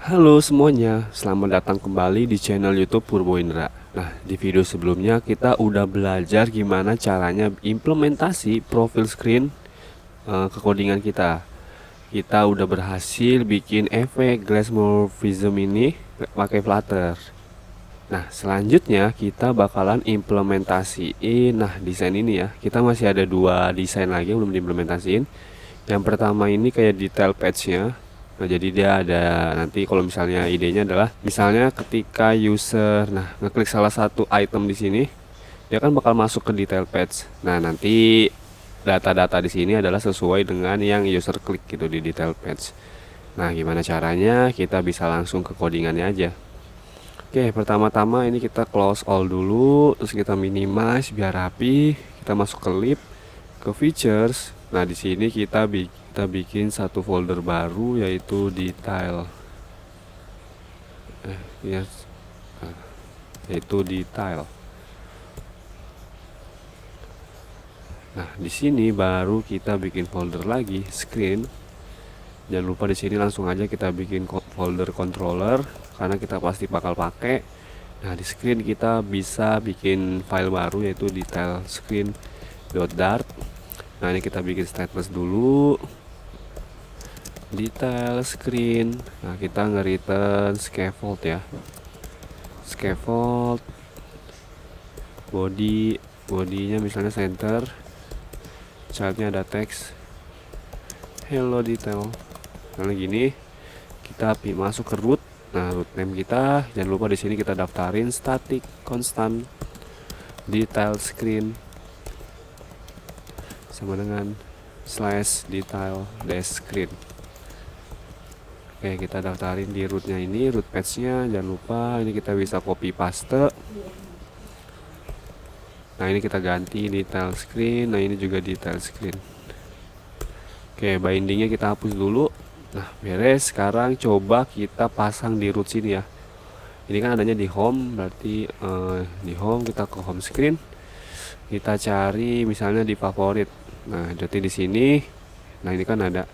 Halo semuanya, selamat datang kembali di channel YouTube Purbo Indra. Nah, di video sebelumnya kita udah belajar gimana caranya implementasi profil screen ke codingan kita. Kita udah berhasil bikin efek glass morphism ini pakai Flutter. Nah, selanjutnya kita bakalan implementasiin desain ini ya. Kita masih ada dua desain lagi yang belum diimplementasiin. Yang pertama ini kayak detail patch-nya. Nah, jadi dia ada nanti kalau misalnya idenya adalah misalnya ketika user ngeklik salah satu item di sini, dia kan bakal masuk ke detail patch. Nah, nanti data-data di sini adalah sesuai dengan yang user klik gitu di detail patch. Nah, gimana caranya? Kita bisa langsung ke codingannya aja. Oke, pertama-tama ini kita close all dulu, terus kita minimize biar rapi. Kita masuk ke lib, ke features. Nah, di sini kita bikin satu folder baru yaitu detail. Yes, yaitu detail. Nah, di sini baru kita bikin folder lagi screen. Jangan lupa di sini langsung aja kita bikin folder controller karena kita pasti bakal pakai. Nah, di screen kita bisa bikin file baru yaitu detail screen.dart. Nah, ini kita bikin stateless dulu. Detail screen. Nah, kita nge-return scaffold ya. Scaffold bodinya misalnya center. Childnya ada teks hello detail. Nah, gini kita masuk ke root. Nah, root name kita jangan lupa di sini kita daftarin static constant detail screen sama dengan slash detail dash screen. Oke, kita daftarin di rootnya ini, root patch-nya jangan lupa ini kita bisa copy paste. Nah, ini kita ganti detail screen. Nah, ini juga detail screen. Oke, bindingnya kita hapus dulu. Nah, beres. Sekarang coba kita pasang di root sini ya. Ini kan adanya di home, berarti di home kita ke home screen. Kita cari misalnya di favorit. Nah, jadi di sini. Nah, ini kan ada.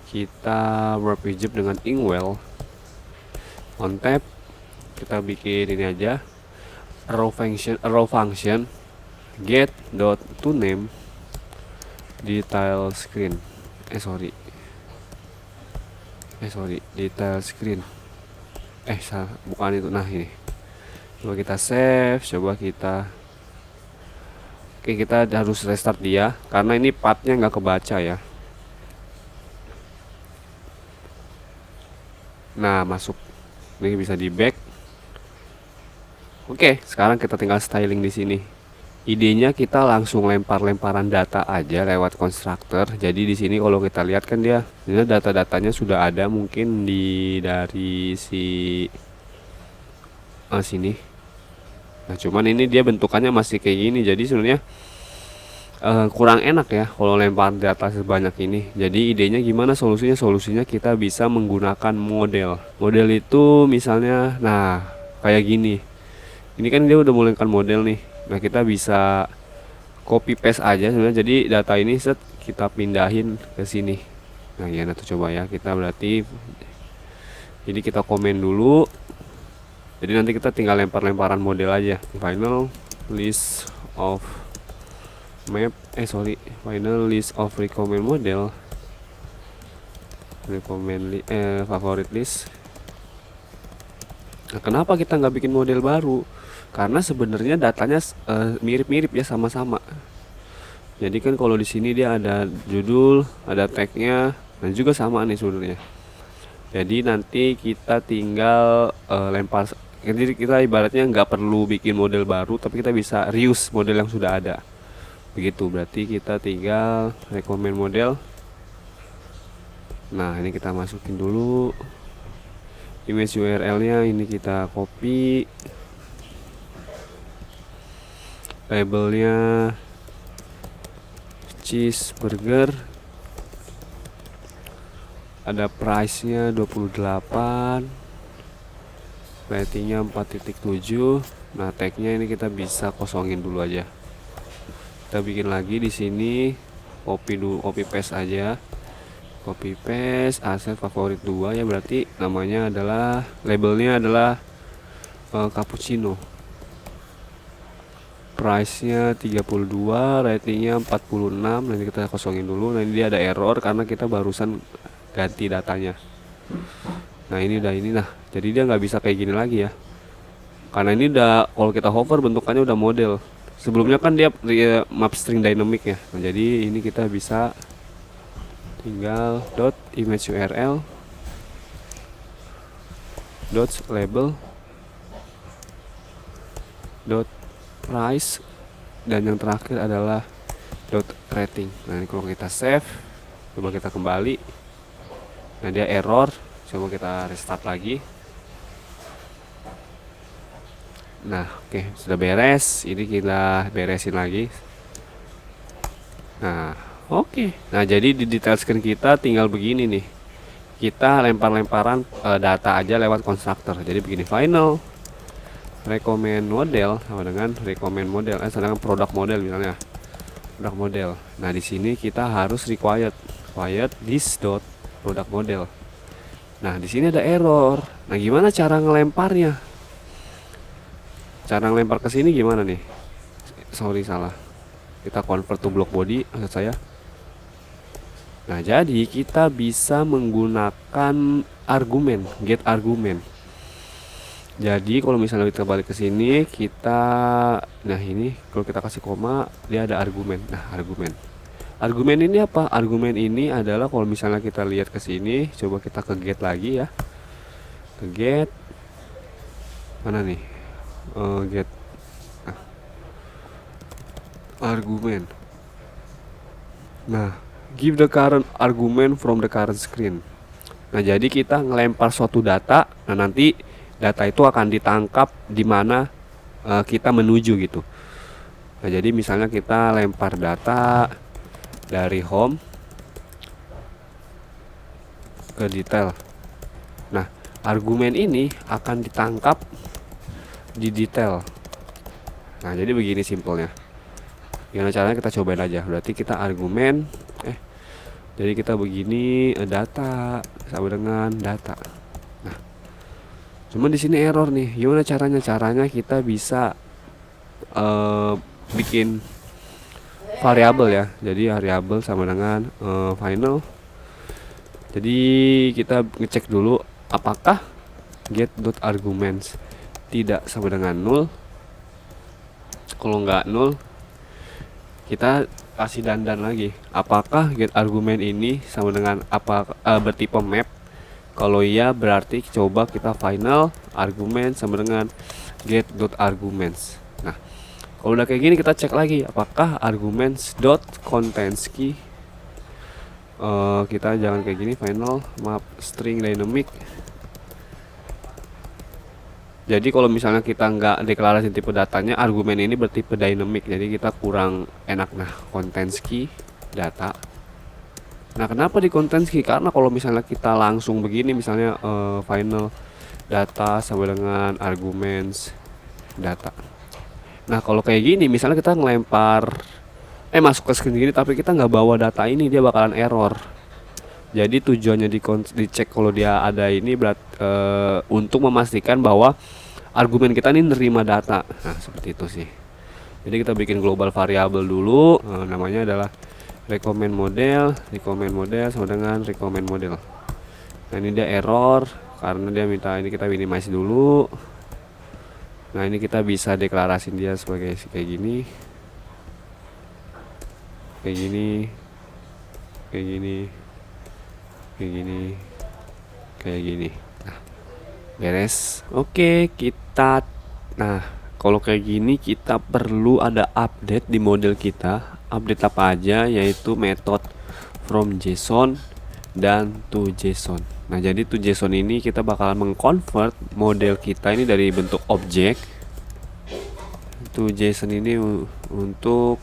Kita wrap widget dengan inkwell. On tab kita bikin ini aja. Arrow function get dot to name detail screen. Detail screen. Salah, bukan itu. Nah, ini. Coba kita save, coba kita. Oke, kita harus restart dia karena ini pathnya nggak kebaca ya. Nah, masuk. Ini bisa di back. Oke, sekarang kita tinggal styling di sini. Idenya kita langsung lempar-lemparan data aja lewat konstruktor. Jadi di sini kalau kita lihat kan dia ini data-datanya sudah ada mungkin dari sini. Nah, cuman ini dia bentukannya masih kayak gini. Jadi sebenarnya kurang enak ya kalau lempar data sebanyak ini. Jadi idenya gimana solusinya? Solusinya kita bisa menggunakan model. Model itu misalnya kayak gini. Ini kan dia udah mulaikan model nih. Nah, kita bisa copy paste aja sebenarnya. Jadi data ini kita pindahin ke sini. Nah, ya nanti coba ya. Kita berarti jadi kita komen dulu. Jadi nanti kita tinggal lempar-lemparan model aja. Final list of final list of recommend model. Favorite list. Nah, kenapa kita nggak bikin model baru? Karena sebenarnya datanya mirip-mirip ya, sama-sama. Jadi kan kalau di sini dia ada judul, ada tagnya, dan juga sama nih sebenarnya. Jadi nanti kita tinggal lempar. Jadi kita ibaratnya nggak perlu bikin model baru, tapi kita bisa reuse model yang sudah ada. Begitu, berarti kita tinggal recommend model. Nah, ini kita masukin dulu image URL-nya, ini kita copy. Labelnya cheeseburger, ada price-nya 28, ratingnya 4.7. Nah, tag-nya ini kita bisa kosongin dulu aja. Kita bikin lagi di sini, copy paste aja. copy paste aset favorit 2 ya, berarti namanya adalah, labelnya adalah cappuccino, price nya 32, ratingnya 46. Nanti kita kosongin dulu. Nah ini dia ada error karena kita barusan ganti datanya. Nah ini udah ini, nah jadi dia nggak bisa kayak gini lagi ya, karena ini udah, kalau kita hover bentukannya udah model. Sebelumnya kan dia map string dynamic ya. Nah jadi ini kita bisa tinggal dot image url dot label dot price, dan yang terakhir adalah dot rating. Nah ini kalau kita save, coba kita kembali, nah dia error. Coba kita restart lagi. Nah oke, sudah beres. Ini kita beresin lagi. Nah oke, nah jadi di detail screen kita tinggal begini nih, kita lempar-lemparan data aja lewat constructor. Jadi begini, final recommend model sama dengan recommend model, sedangkan product model misalnya, product model. Nah di sini kita harus required this dot product model. Nah di sini ada error. Nah gimana cara ngelemparnya? Cara ngelempar ke sini gimana nih? Sorry, salah. Kita convert to block body maksud saya. Nah jadi kita bisa menggunakan argumen, get argumen. Jadi kalau misalnya kita balik ke sini, kita, nah ini kalau kita kasih koma, dia ada argumen. Nah argumen ini apa? Argumen ini adalah kalau misalnya kita lihat ke sini, coba kita ke get lagi ya, ke get mana nih, get argumen. Nah give the current argument from the current screen. Nah jadi kita ngelempar suatu data, nah nanti data itu akan ditangkap di mana kita menuju gitu. Nah jadi misalnya kita lempar data dari home ke detail. Nah argumen ini akan ditangkap di detail. Nah jadi begini simpelnya. Gimana caranya, kita cobain aja. Berarti kita argumen jadi kita begini, data sama dengan data. Nah cuman di sini error nih. Gimana caranya? Caranya kita bisa bikin variabel ya. Jadi variabel sama dengan final. Jadi kita ngecek dulu apakah get.arguments tidak sama dengan null. Kalau nggak null, kita kasih dandan lagi. Apakah get argumen ini sama dengan apa, bertipe map? Kalau iya berarti coba kita final argumen sama dengan get.arguments. Nah kalau udah kayak gini kita cek lagi apakah arguments dot contains key. Kita jangan kayak gini, final map string dynamic. Jadi kalau misalnya kita nggak deklarasi tipe datanya, argumen ini bertipe dynamic, jadi kita kurang enak. Nah contains key data. Nah kenapa di contains key? Karena kalau misalnya kita langsung begini, misalnya final data sama dengan arguments data. Nah kalau kayak gini misalnya kita ngelempar masuk ke screen gini tapi kita nggak bawa data ini, dia bakalan error. Jadi tujuannya dicek kalau dia ada ini untuk memastikan bahwa argumen kita ini nerima data. Nah seperti itu sih. Jadi kita bikin global variable dulu, namanya adalah recommend model sama dengan recommend model. Nah ini dia error karena dia minta ini, kita minimize dulu. Nah ini kita bisa deklarasin dia sebagai kayak gini, kayak gini, kayak gini, kayak gini, kayak gini. Nah beres. Oke kita, nah kalau kayak gini kita perlu ada update di model kita. Update apa aja? Yaitu metode from JSON dan to JSON. Nah jadi to JSON ini kita bakalan mengconvert model kita ini dari bentuk objek to JSON ini untuk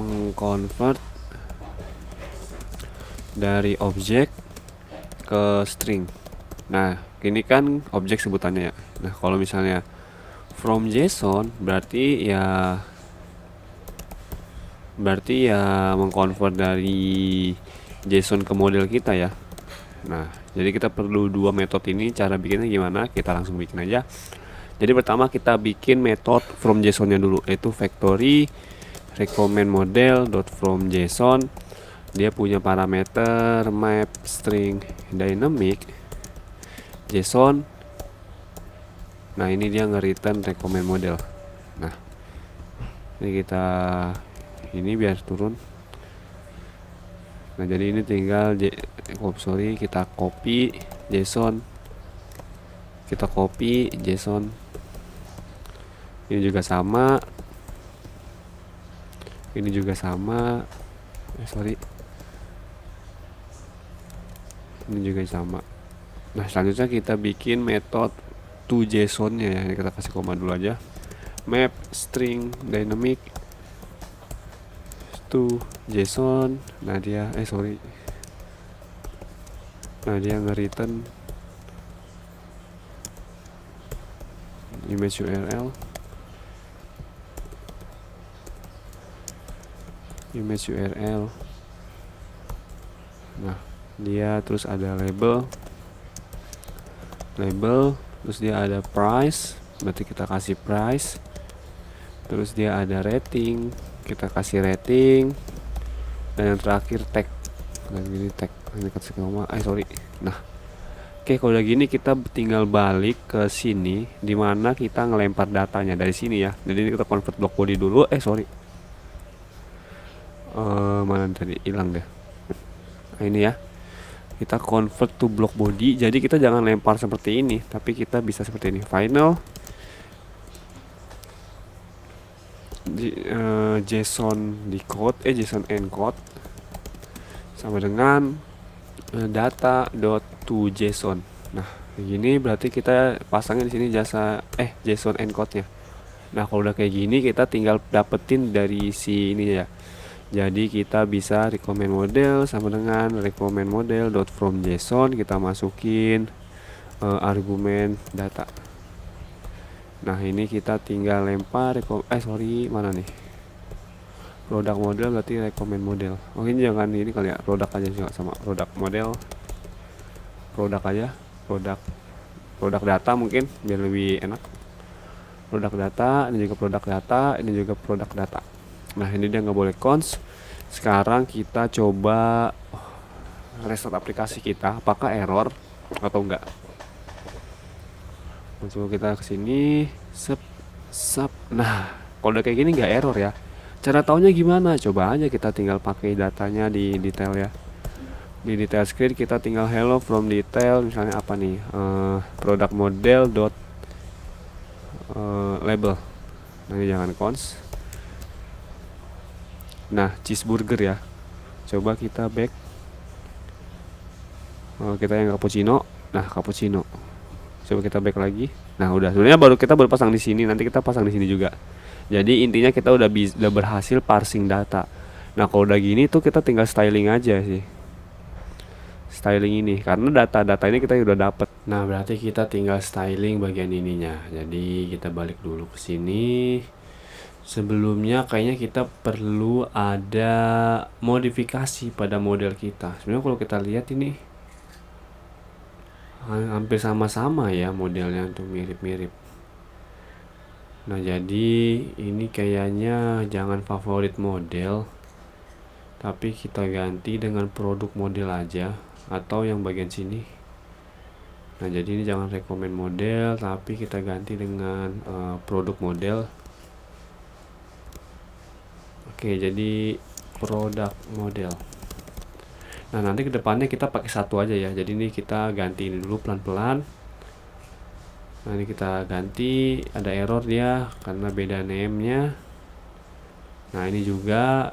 mengconvert dari objek ke string. Nah ini kan objek sebutannya ya. Nah kalau misalnya from JSON berarti ya berarti ya mengkonvert dari JSON ke model kita ya. Nah, jadi kita perlu dua metode ini. Cara bikinnya gimana? Kita langsung bikin aja. Jadi pertama kita bikin metode from JSON-nya dulu, yaitu factory recommend model dot from JSON. Dia punya parameter map string dynamic JSON. Nah, ini dia nge-return recommend model. Nah, ini kita ini biar turun. Nah, jadi ini tinggal kita copy JSON. Kita copy JSON. Ini juga sama. Ini juga sama. Ini juga sama. Nah, selanjutnya kita bikin metode to JSON-nya ya. Ini kita kasih koma dulu aja. Map string dynamic to JSON. Nah, dia nge-return image URL. Nah, dia terus ada label, terus dia ada price, berarti kita kasih price. Terus dia ada rating, kita kasih rating. Dan yang terakhir tag. Dan ini tag, ini kasih koma. Nah, oke, kalau udah gini kita tinggal balik ke sini, dimana kita ngelempar datanya dari sini ya. Jadi kita convert block body dulu. Mana tadi hilang deh. Nah, ini ya, kita convert to block body. Jadi kita jangan lempar seperti ini, tapi kita bisa seperti ini. Final JSON decode, JSON encode sama dengan data.toJSON. Nah, begini berarti kita pasangnya di sini JSON encode-nya. Nah, kalau udah kayak gini kita tinggal dapetin dari si ini ya. Jadi kita bisa recommend model sama dengan recommend model dot from JSON, kita masukin argumen data. Nah, ini kita tinggal lempar mana nih? Produk model berarti recommend model. Mungkin jangan ini kali ya, produk aja juga sama produk model. Produk aja, produk data mungkin biar lebih enak. Produk data, ini juga produk data, ini juga produk data. Nah, ini dia nggak boleh cons. Sekarang kita coba restart aplikasi kita, apakah error atau enggak. Coba kita kesini, nah, kalau udah kayak gini nggak error ya. Cara taunya gimana? Coba aja kita tinggal pakai datanya di detail ya. Di detail screen kita tinggal hello from detail, misalnya apa nih, product model dot label. Nah, ini jangan cons. Nah, cheeseburger ya. Coba kita back. Kita yang cappuccino. Nah, cappuccino. Coba kita back lagi. Nah, udah. Sebenarnya kita baru pasang di sini. Nanti kita pasang di sini juga. Jadi intinya kita udah berhasil parsing data. Nah, kalau udah gini tuh kita tinggal styling aja sih. Styling ini karena data ini kita udah dapet. Nah, berarti kita tinggal styling bagian ininya. Jadi kita balik dulu ke sini. Sebelumnya kayaknya kita perlu ada modifikasi pada model kita. Sebenarnya kalau kita lihat ini hampir sama-sama ya modelnya, tuh mirip-mirip. Nah, jadi ini kayaknya jangan favorit model, tapi kita ganti dengan produk model aja, atau yang bagian sini. Nah, jadi ini jangan recommend model, tapi kita ganti dengan produk model. Oke, jadi produk model. Nah, nanti kedepannya kita pakai satu aja ya. Jadi ini kita ganti ini dulu pelan-pelan. Nah, ini kita ganti, ada error dia karena beda name-nya. Nah, ini juga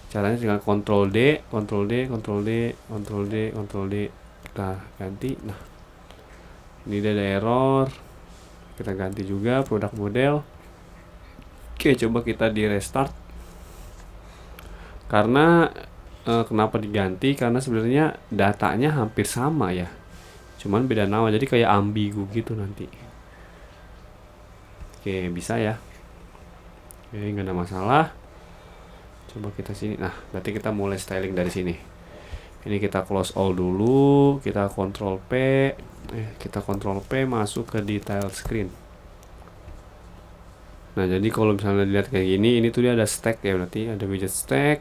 caranya tinggal Ctrl D, Ctrl D, Ctrl D, Ctrl D, Ctrl D. Kita ganti. Nah, ini ada error. Kita ganti juga produk model. Oke, coba kita di restart. Karena kenapa diganti? Karena sebenarnya datanya hampir sama ya. Cuman beda nama, jadi kayak ambigu gitu nanti. Oke, bisa ya. Oke, nggak ada masalah. Coba kita sini. Nah, berarti kita mulai styling dari sini. Ini kita close all dulu, kita Ctrl P, kita Ctrl P masuk ke detail screen. Nah, jadi kalau misalnya dilihat kayak gini, ini tuh dia ada stack ya, berarti ada widget stack.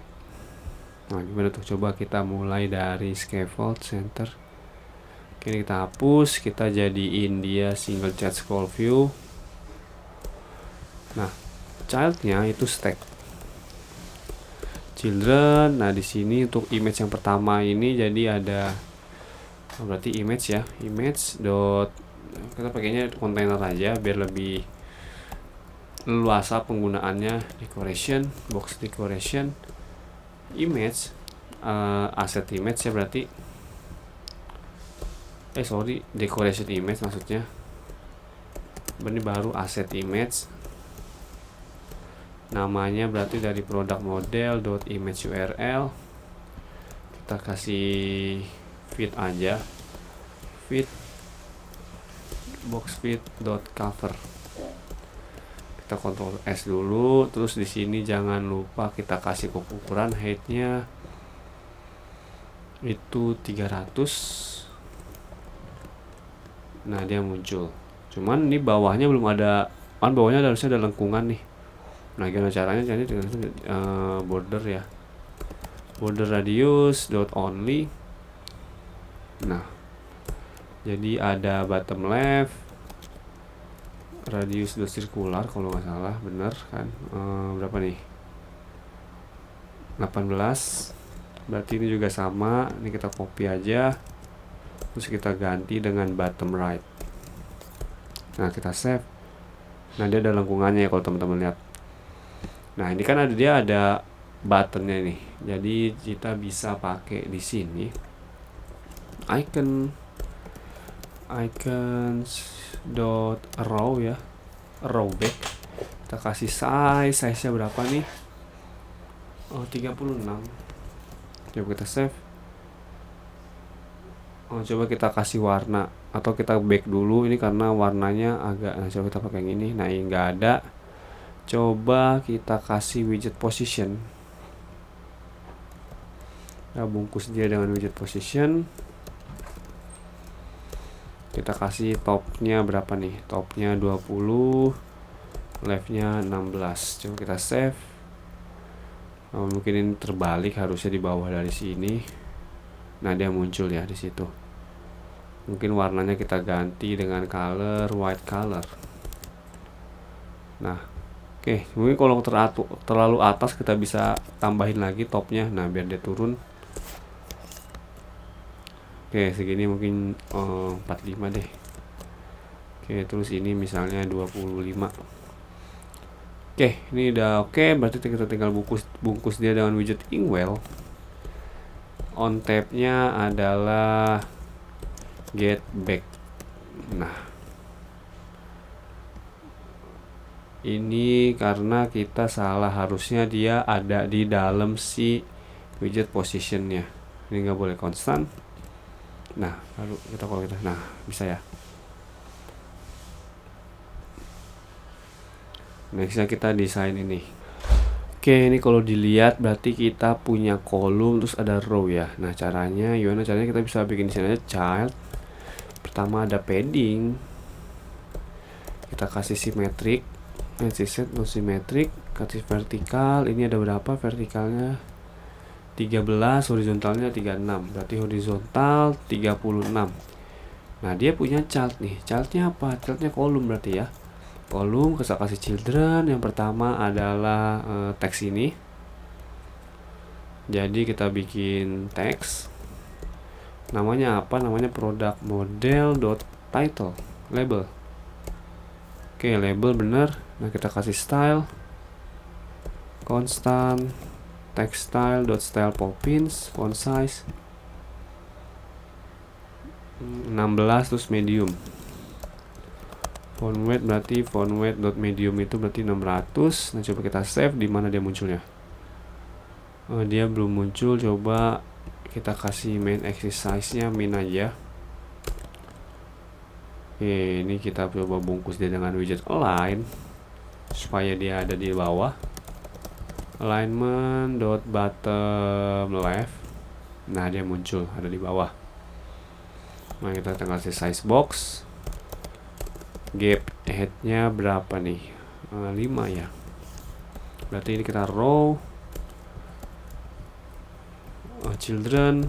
Nah, gimana tuh? Coba kita mulai dari scaffold center. Oke, ini kita hapus, kita jadiin dia single chat scroll view. Nah, childnya itu stack children. Nah, di sini untuk image yang pertama ini jadi ada berarti image ya, image dot, kita pakainya kontainer aja biar lebih leluasa penggunaannya. Decoration, box decoration, image, asset image ya berarti decoration image maksudnya. Ini baru asset image, namanya berarti dari product model dot image URL, kita kasih fit aja, fit box fit dot cover. Kita Ctrl S dulu, terus di sini jangan lupa kita kasih ukuran height-nya itu 300. Nah, dia muncul. Cuman ini bawahnya belum ada, kan bawahnya harusnya ada lengkungan nih. Nah, gimana caranya? Jadi dengan border ya, border radius dot only. Nah, jadi ada bottom left radius dot circular kalau nggak salah, bener kan? Berapa nih? 18. Berarti ini juga sama. Ini kita copy aja, terus kita ganti dengan bottom right. Nah, kita save. Nah, dia ada lengkungannya ya kalau teman-teman lihat. Nah, ini kan dia ada buttonnya nih. Jadi kita bisa pakai di sini icons dot row ya, row back. Kita kasih size-nya berapa nih? 36. Coba kita save. Coba kita kasih warna, atau kita back dulu ini karena warnanya agak. Nah, coba kita pakai yang ini. Nah, ini nggak ada. Coba kita kasih widget position. Kita bungkus dia dengan widget position. Kita kasih topnya berapa nih? Topnya 20, leftnya 16. Coba kita save. Mungkin ini terbalik, harusnya di bawah dari sini. Nah, dia muncul ya di situ. Mungkin warnanya kita ganti dengan color white color. Nah, oke, mungkin kalau terlalu atas kita bisa tambahin lagi topnya. Nah, biar dia turun. Oke, segini mungkin 45 deh. Oke, terus ini misalnya 25. Oke, ini udah oke. Berarti kita tinggal bungkus dia dengan widget Inkwell. On tab-nya adalah get back. Nah, ini karena kita salah, harusnya dia ada di dalam si widget positionnya. Ini nggak boleh konstan. Nah, lalu kita nah, bisa ya. Nextnya kita desain ini. Oke, ini kalau dilihat berarti kita punya kolom terus ada row ya. Nah, caranya kita bisa bikin di sini aja child. Pertama ada padding. Kita kasih symmetric. Set no symmetric, kasih vertikal. Ini ada berapa vertikalnya? 13, horizontalnya 36. Berarti horizontal 36. Nah, dia punya child nih. Childnya apa? Childnya kolom berarti ya. Kolom, kita kasih children. Yang pertama adalah teks ini. Jadi kita bikin teks. Namanya apa? Namanya product model dot title label. Oke, label bener. Nah, kita kasih style constant text style dot style poppins, font size 16, terus medium. Font weight berarti font weight dot medium itu berarti 600. Nah, coba kita save. Di mana dia munculnya? Dia belum muncul. Coba kita kasih main exercise-nya min aja. Oke, ini kita coba bungkus dia dengan widget align supaya dia ada di bawah. alignment dot bottom left. Nah, dia muncul ada di bawah. Nah, kita tinggal size box. Gap headnya berapa nih? 5 ya. Berarti ini kita row children.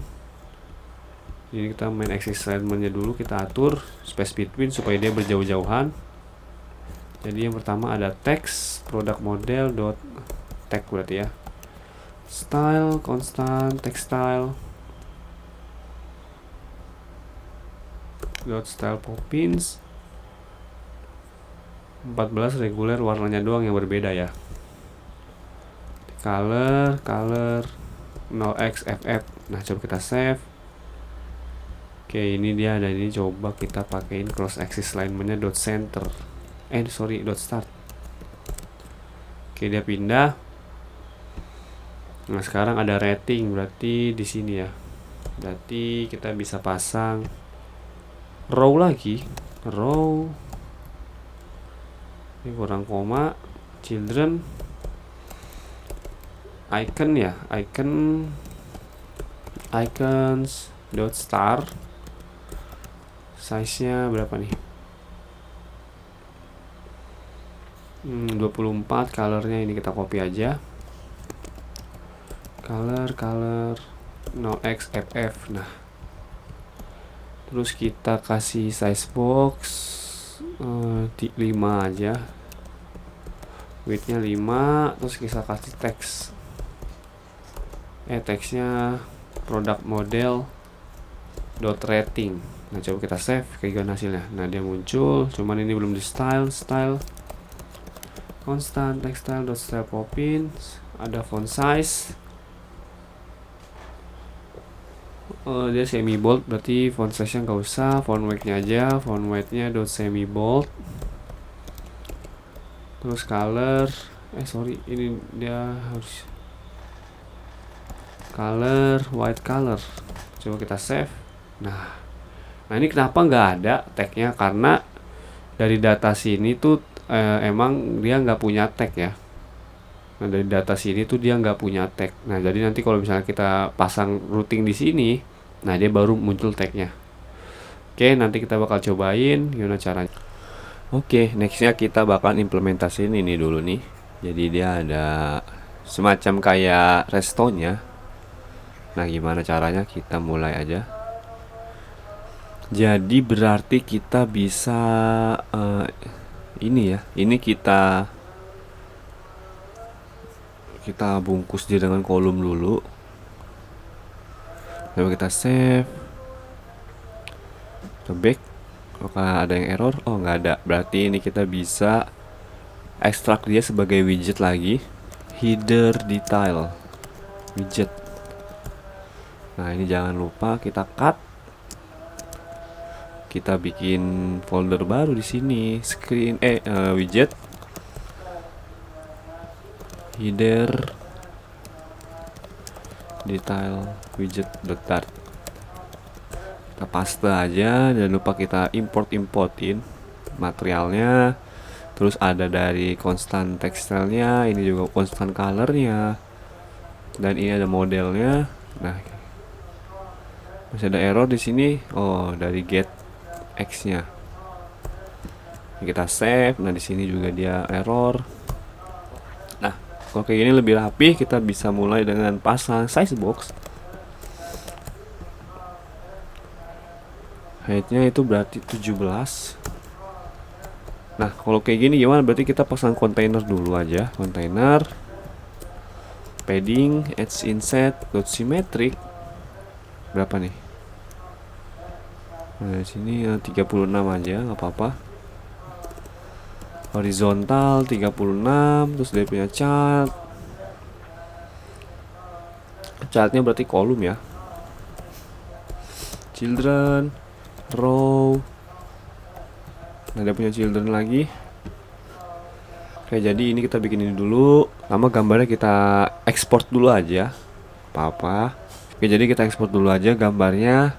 Ini kita main axis alignment-nya dulu, kita atur space between supaya dia berjauh-jauhan. Jadi yang pertama ada text product model dot tag berarti ya. Style constant textile dot style poppins 14 reguler, warnanya doang yang berbeda ya. Color 0xFF. Nah, coba kita save. Oke, ini dia ada ini, coba kita pakein cross axis alignment-nya dot center. Dot start. Oke, dia pindah. Nah, sekarang ada rating, berarti di sini ya. Berarti kita bisa pasang row lagi. Row. Ini kurang koma. Children. Icon ya. Icons dot star. Size-nya berapa nih? 24. Colornya ini kita copy aja. Color 0xFF. Nah, terus kita kasih size box 5 aja. Width-nya 5. Terus kita kasih text. Textnya product model dot rating. Nah, coba kita save kayak gimana hasilnya. Nah, dia muncul, cuman ini belum di style constant textile dot style poppins. Ada font size. Dia semi bold, berarti font size nya nggak usah, font weight-nya aja. Font weight-nya dot semi bold. Terus color, ini dia harus color white color. Coba kita save. Nah, ini kenapa nggak ada tagnya? Karena dari data sini tuh emang dia nggak punya tag ya. Nah, dari data sini tuh dia nggak punya tag. Nah, jadi nanti kalau misalnya kita pasang routing di sini, nah dia baru muncul tagnya. Oke, nanti kita bakal cobain gimana caranya. Oke, nextnya kita bakal implementasiin ini dulu nih. Jadi dia ada semacam kayak restonya. Nah, gimana caranya? Kita mulai aja. Jadi berarti kita bisa ini ya. Ini kita bungkus dia dengan kolom dulu. Coba kita save. Kita back. Apakah ada yang error? Oh, nggak ada. Berarti ini kita bisa ekstrak dia sebagai widget lagi. Header detail widget. Nah, ini jangan lupa kita cut. Kita bikin folder baru di sini. Screen widget. Header detail widget dart. Kita paste aja. Jangan lupa kita importin materialnya. Terus ada dari constant textile-nya, ini juga constant color-nya. Dan ini ada modelnya. Nah, masih ada error di sini. Oh, dari get x-nya. Kita save. Nah, di sini juga dia error. Nah, kalau kayak gini lebih rapi, kita bisa mulai dengan pasang size box. Height-nya itu berarti 17. Nah, kalau kayak gini gimana? Berarti kita pasang kontainer dulu aja. Kontainer padding edge inset dot symmetric berapa nih? Nah, di sini 36 aja, nggak apa-apa. Horizontal 36, terus dia punya chart. Chartnya berarti kolom ya. Children, row. Nah, dia punya children lagi. Oke, jadi ini kita bikin ini dulu. Nama gambarnya kita ekspor dulu aja. Apa-apa. Oke, jadi kita ekspor dulu aja gambarnya.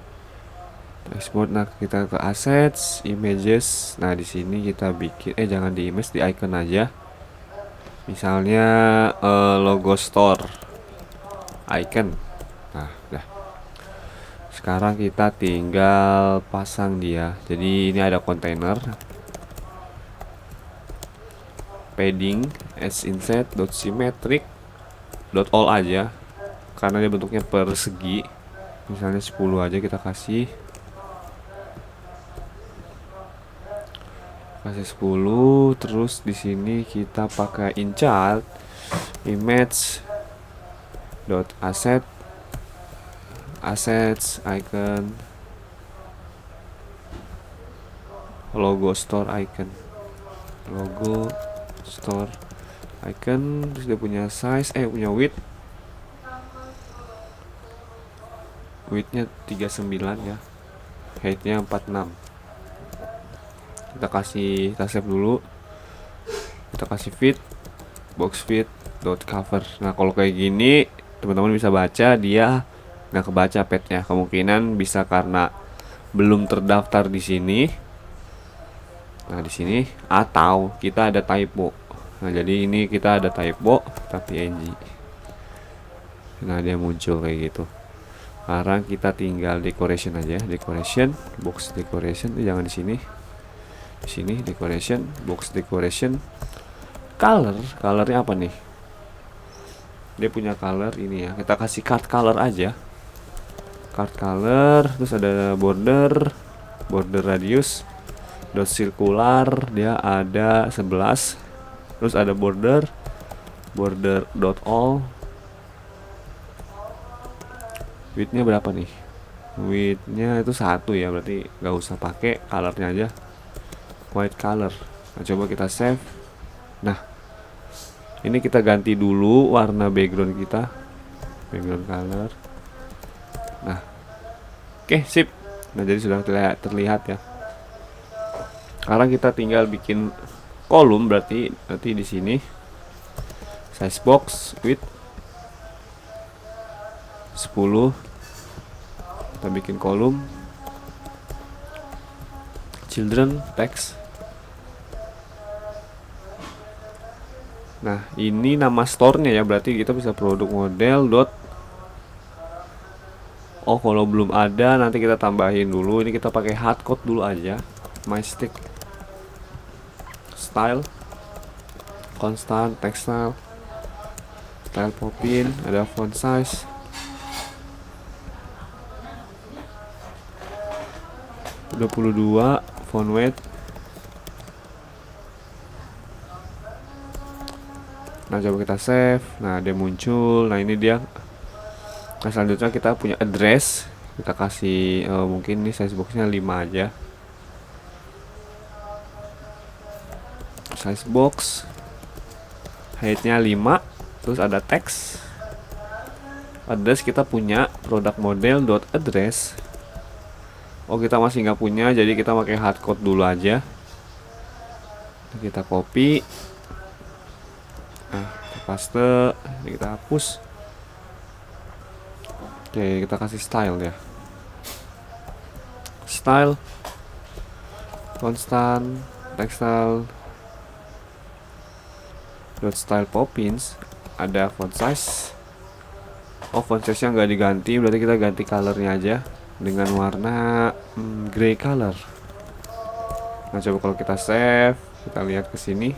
Ekspor. Nah, kita ke assets, images. Nah, di sini kita bikin jangan di image, di icon aja. Misalnya logo store icon. Nah, udah. Sekarang kita tinggal pasang dia. Jadi ini ada kontainer, padding, as inset, dot symmetric, dot all aja, karena dia bentuknya persegi. Misalnya 10 aja kita kasih 10. Terus di sini kita pakai inchart image dot assets icon logo store icon terus dia punya size punya widthnya 39 ya, heightnya 46. Kita save dulu, kita kasih fit box fit dot cover. Nah kalau kayak gini teman-teman bisa baca dia nggak kebaca petnya, kemungkinan bisa karena belum terdaftar di sini. Nah di sini atau kita ada typo. Nah jadi ini kita ada typo tapi PNG. Nah dia muncul kayak gitu. Sekarang kita tinggal decoration aja, decoration box decoration, jangan di sini. Di sini decoration box decoration, colornya apa nih? Dia punya color ini ya, kita kasih card color aja, card color. Terus ada border radius dot circular, dia ada 11. Terus ada border dot all, widthnya berapa nih? Widthnya itu 1 ya, berarti nggak usah pakai colornya aja, white color. Nah coba kita save. Nah ini kita ganti dulu warna background kita, background color. Nah oke, sip. Nah jadi sudah terlihat ya. Sekarang kita tinggal bikin kolom, berarti nanti di sini size box width 10. Kita bikin kolom children text. Nah ini nama store-nya ya, berarti kita bisa produk model dot. Oh kalau belum ada nanti kita tambahin dulu. Ini kita pakai hardcode dulu aja, my stick style constant textile style popin, ada font size 22, font weight. Nah coba kita save. Nah dia muncul. Nah ini dia. Nah selanjutnya kita punya address, kita kasih mungkin ini size boxnya 5 aja, size box heightnya 5. Terus ada text address, kita punya product model dot address. Oh kita masih nggak punya, jadi kita pakai hardcode dulu aja. Kita copy, kita paste, ini kita hapus. Oke kita kasih style ya, style constant textile dot style popins, ada font size. Oh font size nya nggak diganti, berarti kita ganti colornya aja dengan warna gray color. Nah coba kalau kita save, kita lihat ke sini.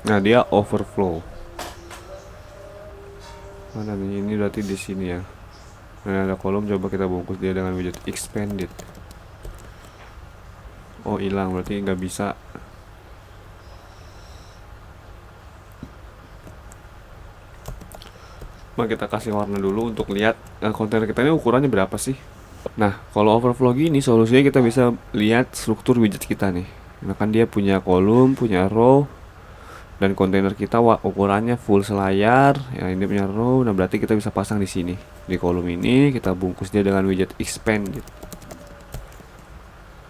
Nah dia overflow. Mana nih, ini berarti di sini ya. Nah ada kolom, coba kita bungkus dia dengan widget expanded. Oh hilang, berarti nggak bisa. Nah kita kasih warna dulu untuk lihat kontainer kita ini ukurannya berapa sih. Nah kalau overflow gini solusinya kita bisa lihat struktur widget kita nih. Nah kan dia punya kolom, punya row, dan kontainer kita ukurannya full selayar. Ya ini punya row. Nah berarti kita bisa pasang di sini, di kolom ini kita bungkus dia dengan widget expand gitu.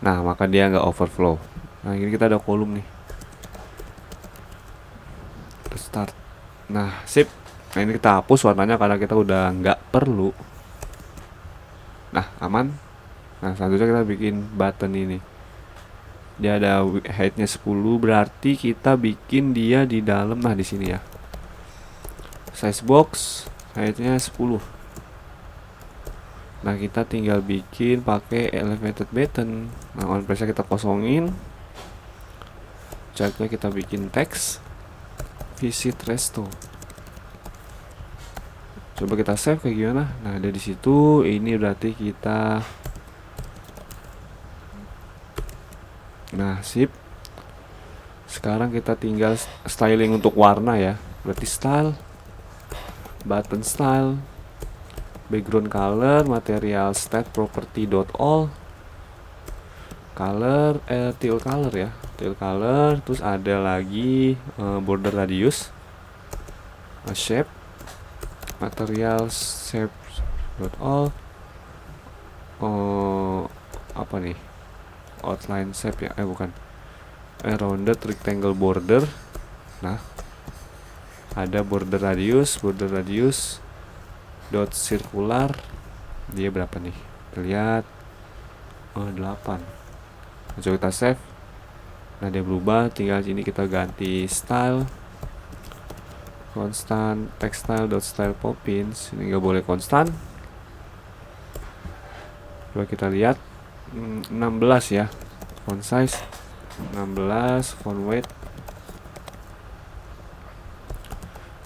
Nah maka dia nggak overflow. Nah ini kita ada kolom nih, start. Nah sip. Nah ini kita hapus warnanya karena kita udah nggak perlu. Nah aman. Nah selanjutnya kita bikin button ini. Dia ada heightnya 10, berarti kita bikin dia di dalam. Nah di sini ya, size box heightnya 10. Nah kita tinggal bikin pakai elevated button. Nah on press kita kosongin, childnya kita bikin text visit resto. Coba kita save kayak gimana. Nah ada di situ. Ini berarti kita, nah sip. Sekarang kita tinggal styling untuk warna ya. Berarti style, button style, background color, material state property dot all, color teal color ya, teal color. Terus ada lagi border radius, shape, material shape dot all, apa nih, outline shape ya, bukan, rounded rectangle border. Nah ada border radius dot circular, dia berapa nih, kita lihat 8. Coba kita save. Nah dia berubah, tinggal sini kita ganti style constant textile dot style poppins. Ini nggak boleh konstan. Coba kita lihat 16 ya, font size 16, font weight,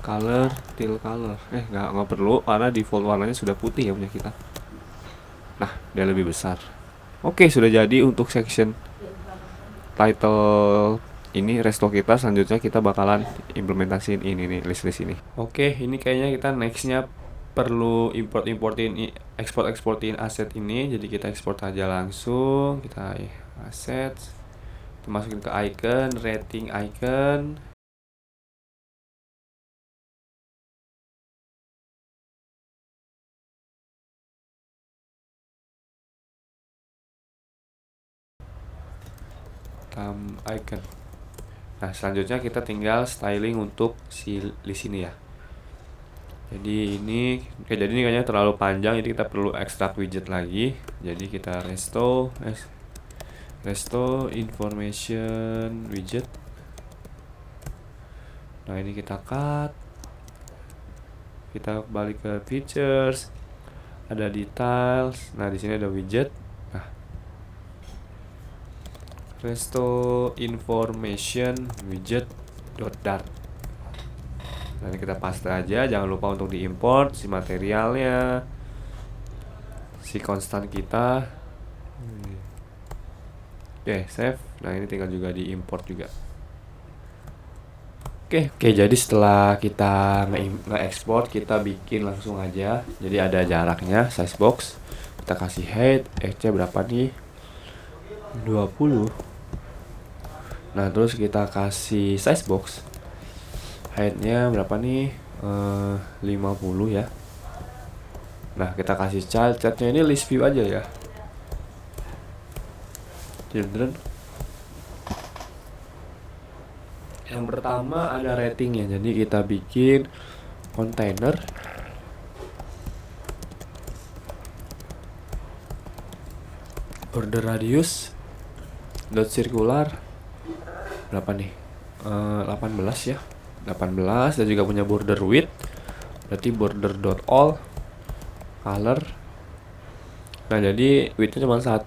color teal color, nggak perlu karena default warnanya sudah putih ya punya kita. Nah dia lebih besar. Oke, sudah jadi untuk section title ini resto kita. Selanjutnya kita bakalan implementasiin ini nih, list-list ini. Oke, ini kayaknya kita nextnya perlu importin eksportin aset ini. Jadi kita ekspor aja langsung. Kita aset, kita masukin ke icon, rating icon. Icon. Nah selanjutnya kita tinggal styling untuk si list ini ya. Jadi ini kayaknya terlalu panjang, jadi kita perlu ekstrak widget lagi. Jadi kita resto information widget. Nah ini kita cut, kita balik ke features, ada details. Nah di sini ada widget. Nah resto information widget dot dart. Nah ini kita paste aja, jangan lupa untuk diimport si materialnya, si konstan kita. Oke, save. Nah ini tinggal juga diimport juga. Oke, jadi setelah kita nge-export, kita bikin langsung aja. Jadi ada jaraknya, size box. Kita kasih height, nya berapa nih? 20. Nah terus kita kasih size box, height-nya berapa nih, 50 ya. Nah kita kasih childnya ini list view aja ya, children. Yang pertama ada ratingnya, jadi kita bikin container border radius dot circular berapa nih, 18 ya, 18. Dan juga punya border width, berarti border dot all, color. Nah jadi widthnya cuma 1,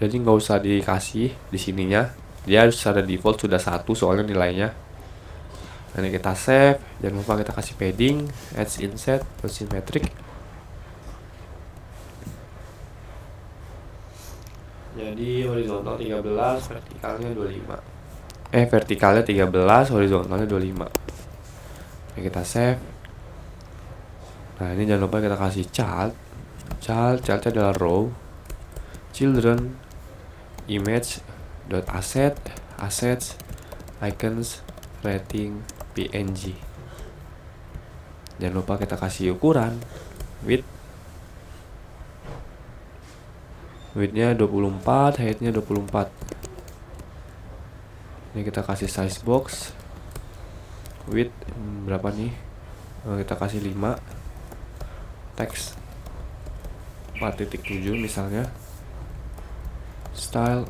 jadi nggak usah dikasih di sininya, dia secara default sudah 1 soalnya nilainya. Nah ini kita save, jangan lupa kita kasih padding, edge inset dot symmetric. Jadi horizontal 13, vertikalnya 25. Vertikalnya 13, horizontalnya 25. Oke, kita save. Nah ini jangan lupa kita kasih childnya adalah row, children, image dot assets, icons, rating, png. Jangan lupa kita kasih ukuran, widthnya 24, heightnya 24. Ini kita kasih size box, width berapa nih, kita kasih 5, text 4.7 misalnya, style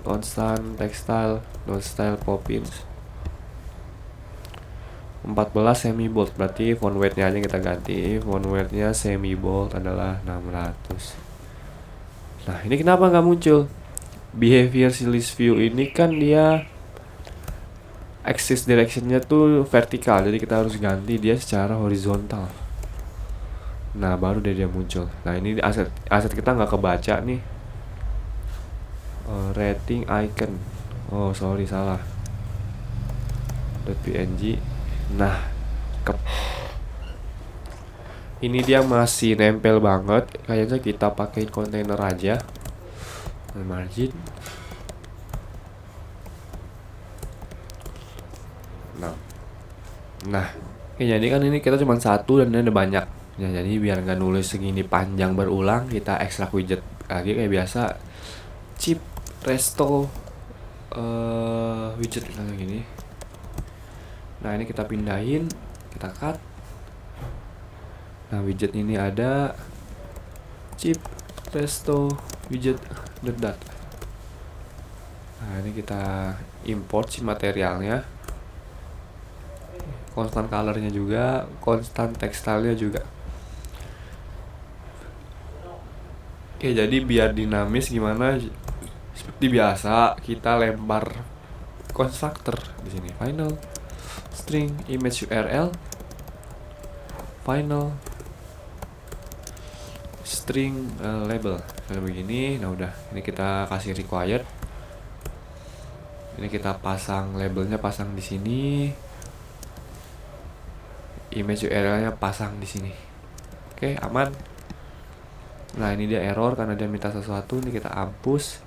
constant textile, no style poppins. 14 semi bold, berarti font weight-nya aja kita ganti. Font weight-nya semi bold adalah 600. Nah, ini kenapa nggak muncul? Behavior si list view ini kan dia axis direction-nya tuh vertikal, jadi kita harus ganti dia secara horizontal. Nah, baru dia muncul. Nah, ini aset kita nggak kebaca nih. Rating icon. Oh, sorry, salah. .png. Nah, ini dia masih nempel banget. Kayaknya kita pakai kontainer aja. Margin. Nah, jadi kan ini kita cuma satu dan ini ada banyak. Ya, jadi biar nggak nulis segini panjang berulang, kita ekstrak widget lagi kayak biasa. Chip resto widget misalnya gini. Nah, ini kita pindahin, kita cut. Nah, widget ini ada chip resto widget dot. Nah, ini kita import si materialnya. Constant colornya juga, constant textile-nya juga. Oke, jadi biar dinamis gimana? Seperti biasa, kita lempar constructor di sini. Final string image URL, final string label kayak begini. Nah, udah, ini kita kasih required. Ini kita pasang labelnya, pasang di sini. Image URL-nya pasang di sini. Oke, aman. Nah, ini dia error karena dia minta sesuatu. Ini kita hapus.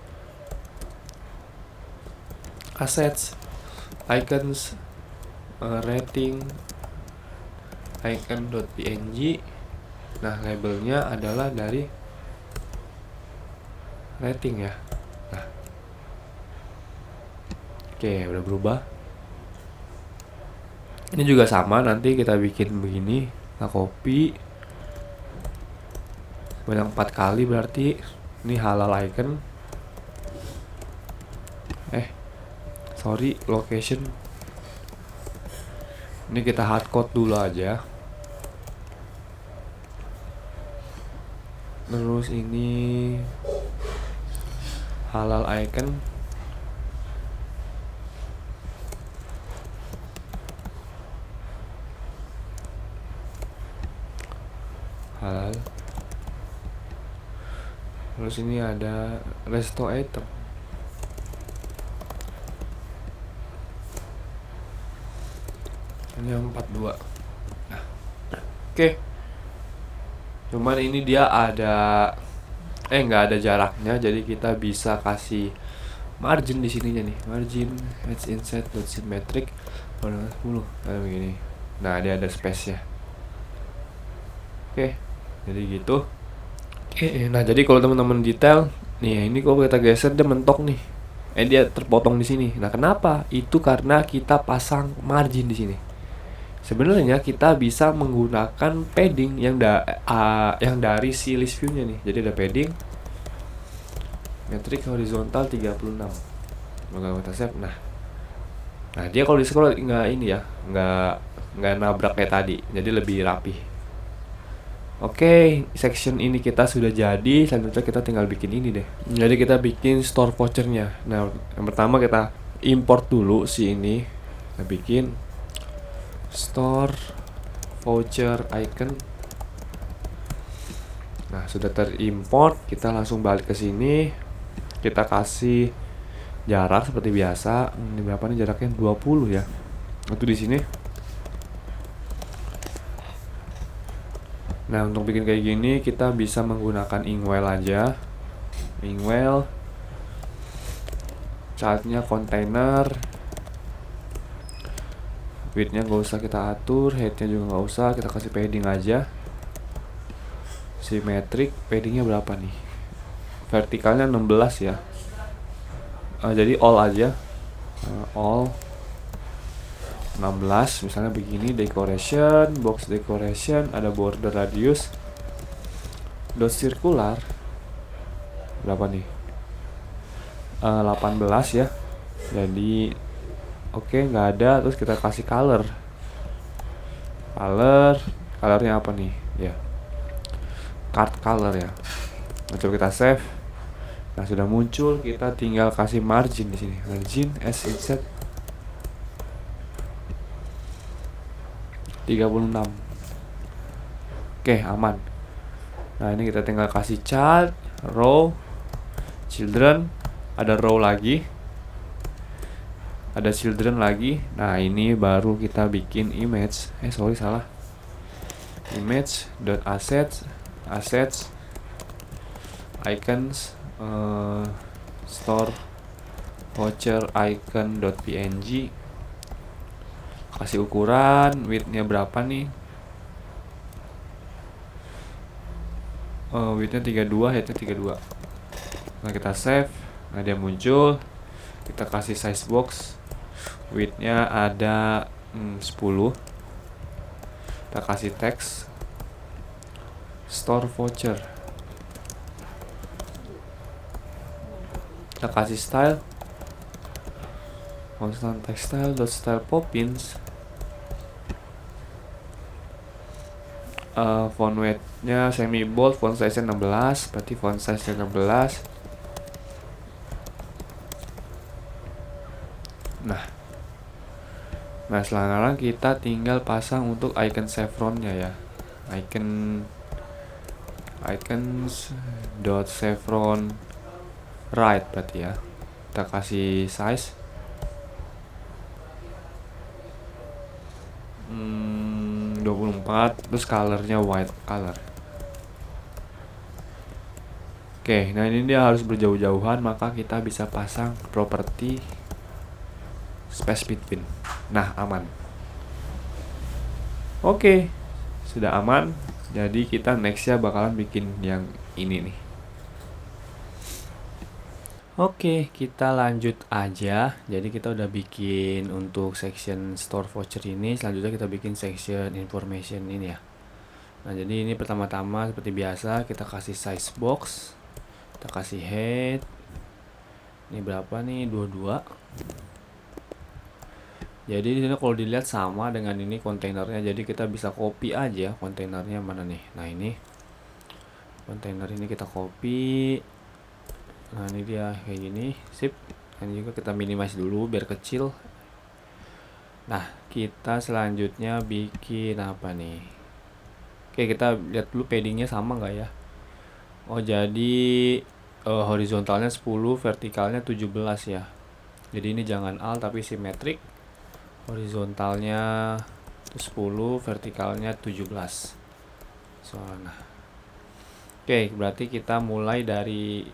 Assets, icons, rating, icon.png. Nah, labelnya adalah dari rating ya. Nah, oke, udah berubah. Ini juga sama, nanti kita bikin begini. Kita copy banyak 4 kali, berarti ini halal icon. Sorry, location. Ini kita hardcode dulu aja. Terus ini halal icon. Halal. Terus ini ada resto item. Ini yang 42. Nah, oke. Cuman ini dia ada nggak ada jaraknya, jadi kita bisa kasih margin di sininya nih. Margin edge inside symmetric 10 kayak begini. Nah, dia ada space ya. Oke, jadi gitu. Nah, jadi kalau teman-teman detail nih, ini kalau kita geser dia mentok nih. Dia terpotong di sini. Nah, kenapa? Itu karena kita pasang margin di sini. Sebenarnya kita bisa menggunakan padding yang dari si list view-nya nih. Jadi ada padding metrik horizontal 36. Maka kita save. Nah, dia kalau di scroll nggak ini ya, nggak nabrak kayak tadi. Jadi lebih rapi. Oke, section ini kita sudah jadi. Selanjutnya kita tinggal bikin ini deh. Jadi kita bikin store voucher-nya. Nah, yang pertama kita import dulu si ini. Kita bikin store voucher icon. Nah, sudah terimport, kita langsung balik ke sini. Kita kasih jarak seperti biasa. Ini berapa nih jaraknya? 20 ya. Itu di sini. Nah, untuk bikin kayak gini kita bisa menggunakan inkwell aja. Inkwell. Childnya container. Width-nya nggak usah kita atur, height-nya juga nggak usah, kita kasih padding aja. Symmetric, paddingnya berapa nih? Vertikalnya 16 ya. Jadi all aja. All 16, misalnya begini. Decoration, box decoration, ada border radius, dot circular berapa nih? 18 ya. Jadi oke, nggak ada. Terus kita kasih colornya apa nih ya, card color ya. Nah, coba kita save. Nah, sudah muncul. Kita tinggal kasih margin di sini, margin as inset 36. Oke, aman. Nah, ini kita tinggal kasih child, row, children, ada row lagi, ada children lagi. Nah, ini baru kita bikin image. Salah. Image.assets, assets, icons, store voucher icon.png. Kasih ukuran, widthnya berapa nih? Widthnya 32, heightnya 32. Nah, kita save. Nah, dia muncul. Kita kasih size box, widthnya ada 10. Kita kasih text store voucher. Kita kasih style constant textile dot style poppins. Font weight-nya semi bold, font size 16, berarti font size 16. Nah, sekarang kita tinggal pasang untuk icon chevronnya ya. Icons dot chevron right berarti ya. Kita kasih size 24, terus colornya white color. Oke, nah ini dia harus berjauh-jauhan, maka kita bisa pasang properti space between. Nah, aman. Oke, sudah aman. Jadi kita nextnya bakalan bikin yang ini nih. Oke, kita lanjut aja. Jadi kita udah bikin untuk section store voucher ini. Selanjutnya kita bikin section information ini ya. Nah, jadi ini pertama-tama seperti biasa kita kasih size box. Kita kasih height. Ini berapa nih? 22. Jadi di sini kalau dilihat sama dengan ini kontainernya. Jadi kita bisa copy aja kontainernya mana nih. Nah, ini kontainer ini kita copy. Nah, ini dia kayak gini, sip. Dan juga kita minimize dulu biar kecil. Nah, kita selanjutnya bikin apa nih? Oke, kita lihat dulu paddingnya sama nggak ya? Oh, jadi horizontalnya 10, vertikalnya 17 ya. Jadi ini jangan alt tapi simetrik. Horizontalnya 10, vertikalnya 17. Nah. Oke, berarti kita mulai dari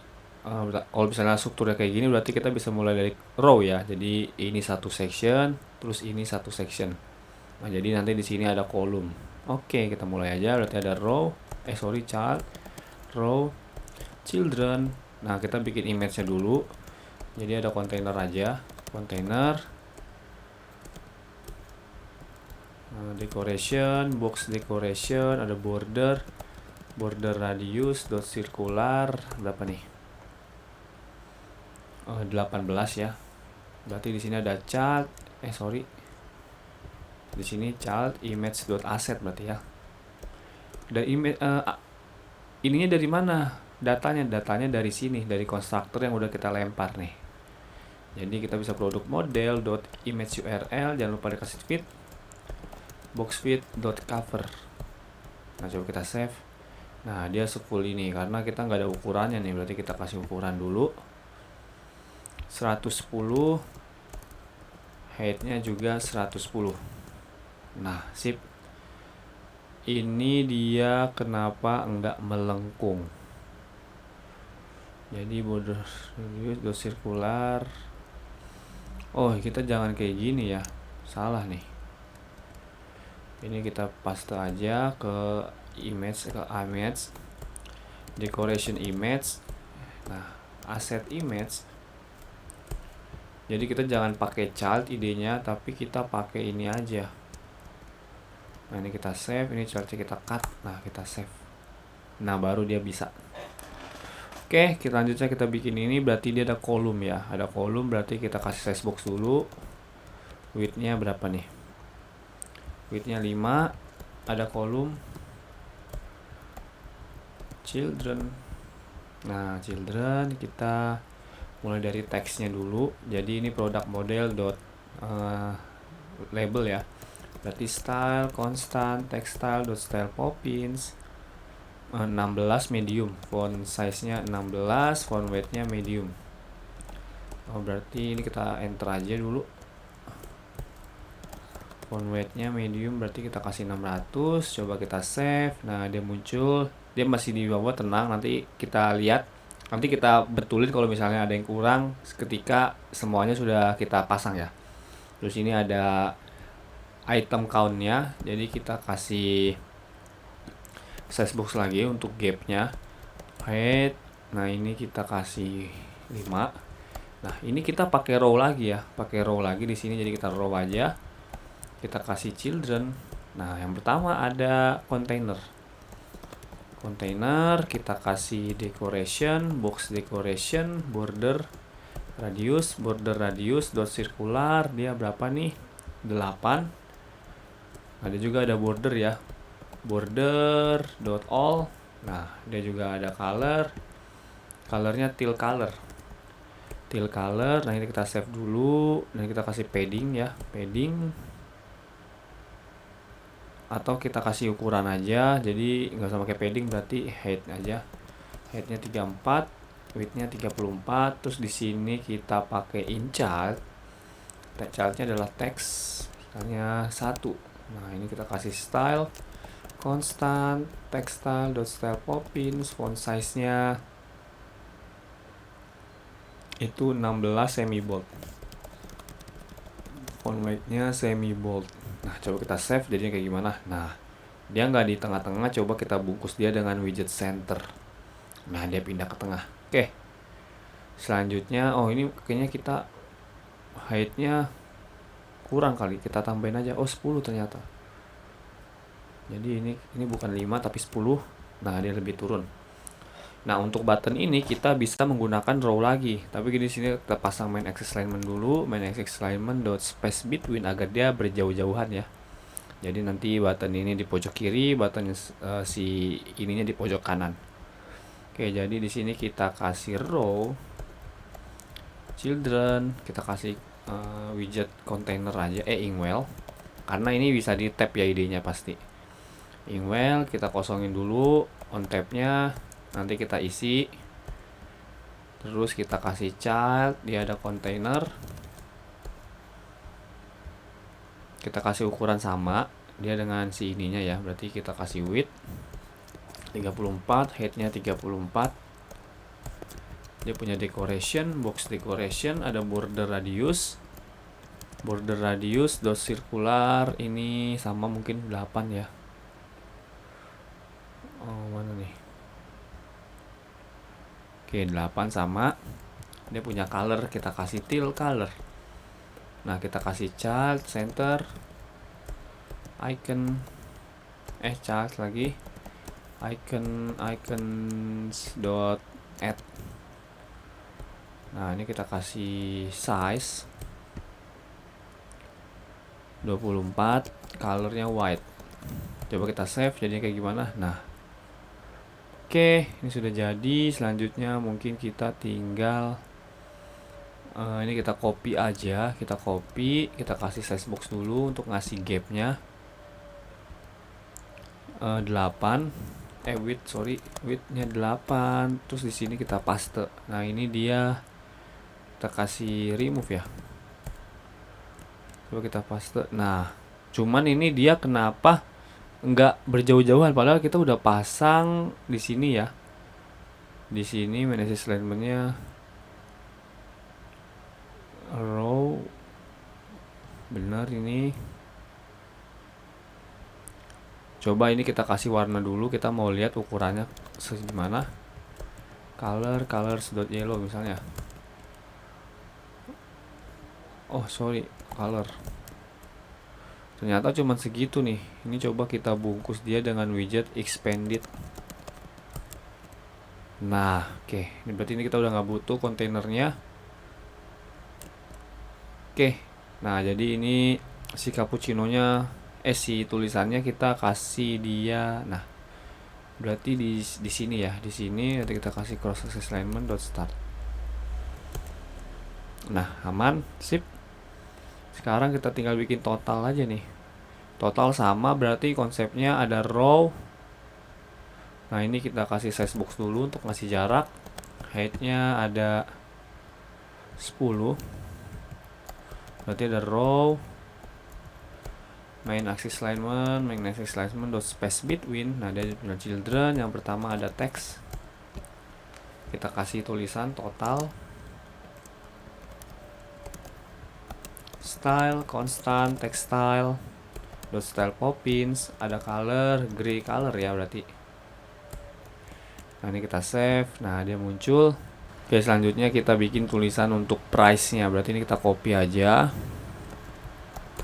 kalau misalnya strukturnya kayak gini berarti kita bisa mulai dari row ya. Jadi ini satu section, terus ini satu section. Nah, jadi nanti di sini ada kolom. Oke, kita mulai aja. Berarti ada row, child, row, children. Nah, kita bikin image-nya dulu. Jadi ada container aja, container, decoration, box decoration, ada border radius dot circular berapa nih? 18 ya. Berarti di sini ada child, di sini child image dot asset berarti ya. Dan image ininya dari mana? Datanya dari sini, dari konstruktor yang udah kita lempar nih. Jadi kita bisa produk model dot image URL, jangan lupa dikasih feed box feed dot cover. Nah, coba kita save. Nah, dia full ini karena kita nggak ada ukurannya nih, berarti kita kasih ukuran dulu 110, heightnya juga 110. Nah, sip. Ini dia kenapa enggak melengkung. Jadi border radius dot circular. Oh, kita jangan kayak gini ya, salah nih. Ini kita paste aja ke image, decoration image. Nah, asset image. Jadi kita jangan pakai child idenya, tapi kita pakai ini aja. Nah, ini kita save, ini childnya kita cut. Nah, kita save. Nah, baru dia bisa. Oke, kita lanjutnya kita bikin ini berarti dia ada kolom ya. Ada kolom berarti kita kasih size box dulu. Width-nya berapa nih? Width-nya 5. Ada kolom children. Nah, children kita mulai dari teksnya dulu. Jadi ini produk model dot label ya. Berarti style constant textile dot style poppins 16 medium, font size-nya 16, font weight-nya medium. Oh, berarti ini kita enter aja dulu. Font weight-nya medium berarti kita kasih 600. Coba kita save. Nah, dia muncul. Dia masih di bawah, tenang. Nanti kita lihat. Nanti kita betulin kalau misalnya ada yang kurang ketika semuanya sudah kita pasang ya. Terus ini ada item count-nya. Jadi kita kasih size box lagi untuk gap-nya. Height. Nah, ini kita kasih 5. Nah, ini kita pakai row lagi ya. Pakai row lagi di sini, jadi kita row aja. Kita kasih children. Nah, yang pertama ada container. Container kita kasih decoration, box decoration, border radius dot circular. Dia berapa nih? 8. Ada juga ada border ya. Border dot all. Nah, dia juga ada color. Colornya teal color. Teal color. Nah, ini kita save dulu. Dan kita kasih padding ya. Padding. Atau kita kasih ukuran aja, jadi nggak usah pakai padding, berarti height aja. Heightnya 34, widthnya 34. Terus di sini kita pakai inchild. Childnya adalah teks, misalnya 1. Nah, ini kita kasih style constant textile dot style poppins, font size nya itu 16 semi bold, font weight nya semi bold. Nah, coba kita save jadinya kayak gimana. Nah, dia nggak di tengah-tengah. Coba kita bungkus dia dengan widget center. Nah, dia pindah ke tengah. Oke, selanjutnya, oh ini kayaknya kita height-nya kurang kali, kita tambahin aja. Oh, 10 ternyata. Jadi ini bukan 5 tapi 10. Nah, dia lebih turun. Nah, untuk button ini kita bisa menggunakan row lagi. Tapi di sini kita pasang main axis alignment dulu. Main axis alignment dot space between agar dia berjauh-jauhan ya. Jadi nanti button ini di pojok kiri, button si ininya di pojok kanan. Oke, jadi di sini kita kasih row children, kita kasih widget container aja, Inkwell. Karena ini bisa di tab ya idenya pasti. Inkwell kita kosongin dulu on tabnya. Nanti kita isi. Terus kita kasih child, dia ada container. Kita kasih ukuran sama dia dengan si ininya ya. Berarti kita kasih width 34, height-nya 34. Dia punya decoration, box decoration, ada border radius. Border radius dot circular ini sama mungkin 8 ya. Oh, mana nih? Oke, 8 sama. Dia punya color, kita kasih teal color. Nah, kita kasih child center icon child lagi icons dot add. Nah, ini kita kasih size 24, colornya white. Coba kita save jadinya kayak gimana. Nah, oke, ini sudah jadi. Selanjutnya mungkin kita tinggal ini kita copy aja. Kita copy, kita kasih size box dulu untuk ngasih gapnya 8. Widthnya 8. Terus di sini kita paste. Nah, ini dia, kita kasih remove ya. Coba kita paste. Nah, cuman ini dia kenapa nggak berjauh-jauhan, padahal kita udah pasang di sini ya. Di sini manage alignment-nya row benar ini. Coba ini kita kasih warna dulu, kita mau lihat ukurannya segimana. Colors.yellow misalnya. Oh, sorry, color. Ternyata cuma segitu nih. Ini coba kita bungkus dia dengan widget expanded. Nah, oke. Ini berarti ini kita udah nggak butuh kontainernya. Oke. Nah, jadi ini si cappuccino-nya, si tulisannya kita kasih dia. Nah, berarti di sini ya, di sini nanti kita kasih cross access alignment dot start. Nah, aman, sip. Sekarang kita tinggal bikin total aja nih. Total sama berarti konsepnya ada row. Nah, ini kita kasih size box dulu untuk ngasih jarak. Height-nya ada 10. Berarti ada row main axis alignment dot space between. Nah, dia punya children. Yang pertama ada text. Kita kasih tulisan total. Style constant text style dot style poppins. Ada color gray color ya berarti. Nah, ini kita save. Nah, dia muncul. Oke, selanjutnya kita bikin tulisan untuk price-nya. Berarti ini kita copy aja.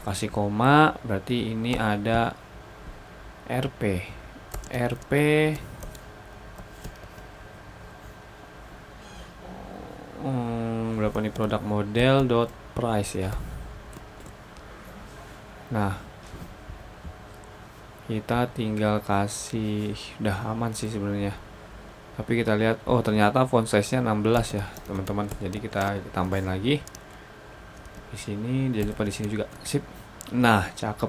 Kasih koma, berarti ini ada RP. RP berapa nih, product model dot price ya. Nah, kita tinggal kasih, udah aman sih sebenarnya. Tapi kita lihat, oh ternyata font size-nya 16 ya, teman-teman. Jadi kita tambahin lagi. Di sini, jangan lupa di sini juga. Sip. Nah, cakep.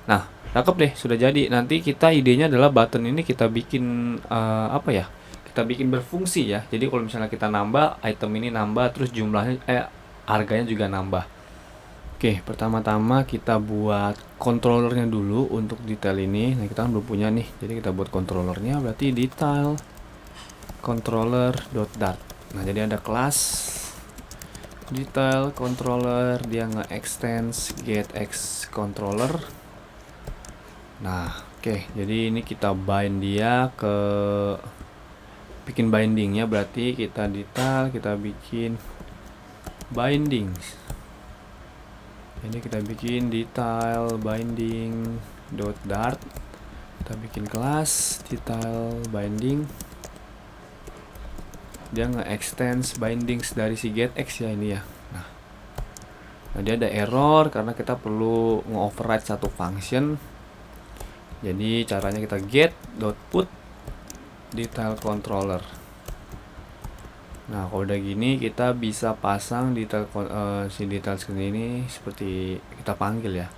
Nah, cakep deh, sudah jadi. Nanti kita idenya adalah button ini kita bikin apa ya? Kita bikin berfungsi ya. Jadi kalau misalnya kita nambah, item ini nambah, terus jumlahnya harganya juga nambah. Oke, pertama-tama kita buat controllernya dulu untuk detail ini. Nah, kita kan belum punya nih. Jadi kita buat controllernya, berarti detail controller.dart. Nah, jadi ada kelas detail controller, dia nge-extends getX controller. Nah, oke, jadi ini kita bind dia ke bikin bindingnya, berarti kita detail, kita bikin bindings. Ini kita bikin detail binding dot dart. Kita bikin kelas detail binding. Dia nge-extends bindings dari si getX ya ini ya. Nah, dia ada error karena kita perlu nge-override satu function. Jadi caranya kita get.put detail controller. Nah, kalau udah gini kita bisa pasang detail si detail screen ini seperti kita panggil ya.